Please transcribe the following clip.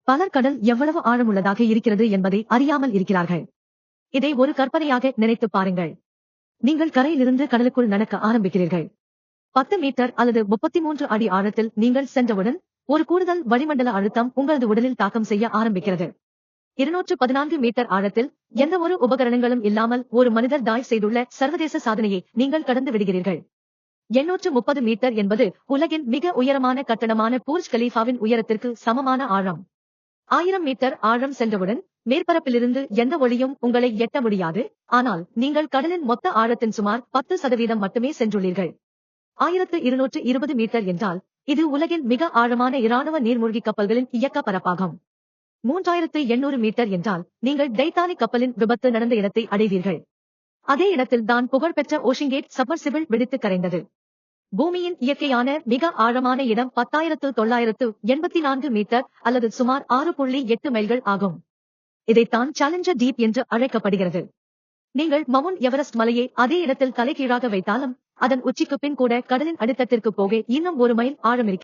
பலர் கடல் எவ்வளவு ஆழமுள்ளதாக இருக்கிறது என்பதை அறியாமல் இருக்கிறார்கள். இதை ஒரு கற்பனையாக நினைத்து பாருங்கள். நீங்கள் கரையிலிருந்து கடலுக்குள் நடக்க ஆரம்பிக்கிறீர்கள். 10 மீட்டர் அல்லது 33 அடி ஆழத்தில் நீங்கள் சென்றவுடன் ஒரு கூடுதல் வளிமண்டல அழுத்தம் உங்களது உடலில் தாக்கம் செய்ய ஆரம்பிக்கிறது. 214 மீட்டர் ஆழத்தில் எந்த ஒரு உபகரணங்களும் இல்லாமல் ஒரு மனிதர் டாய் செய்துள்ள சர்வதேச சாதனையை நீங்கள் கடந்து விடுகிறீர்கள். 830 மீட்டர் என்பது உலகின் மிக உயரமான கட்டடமான பூர்ஜ் கலீஃபாவின் உயரத்திற்கு சமமான ஆழம். 1000 மீட்டர் ஆழம் சென்றவுடன் மேற்பரப்பிலிருந்து எந்த ஒளியும் உங்களை எட்ட முடியாது. ஆனால் நீங்கள் கடலின் மொத்த ஆழத்தின் சுமார் 10% மட்டுமே சென்றுள்ளீர்கள். 1220 மீட்டர் என்றால் இது உலகின் மிக ஆழமான இராணுவ நீர்மூழ்கி கப்பல்களின் இயக்க பரப்பாகும். 3800 மீட்டர் என்றால் நீங்கள் டைட்டானிக் கப்பலின் விபத்து நடந்த இடத்தை அடைவீர்கள். அதே இடத்தில் தான் புகழ்பெற்ற ஓஷிங்கேட் சப்மர்சிபிள் வெடித்து கரைந்தது. பூமியின் இயற்கையான மிக ஆழமான இடம் 10,984 மீட்டர் அல்லது சுமார் 6.8 மைல்கள் ஆகும். இதைத்தான் சேலஞ்சர் டீப் என்று அழைக்கப்படுகிறது. நீங்கள் மவுண்ட் எவரெஸ்ட் மலையை அதே இடத்தில் தலைகீழாக வைத்தாலும் அதன் உச்சிக்கு பின் கூட கடலின் அடித்தட்டிற்கு போக இன்னும் 1 மைல் ஆழம் இருக்கிறது.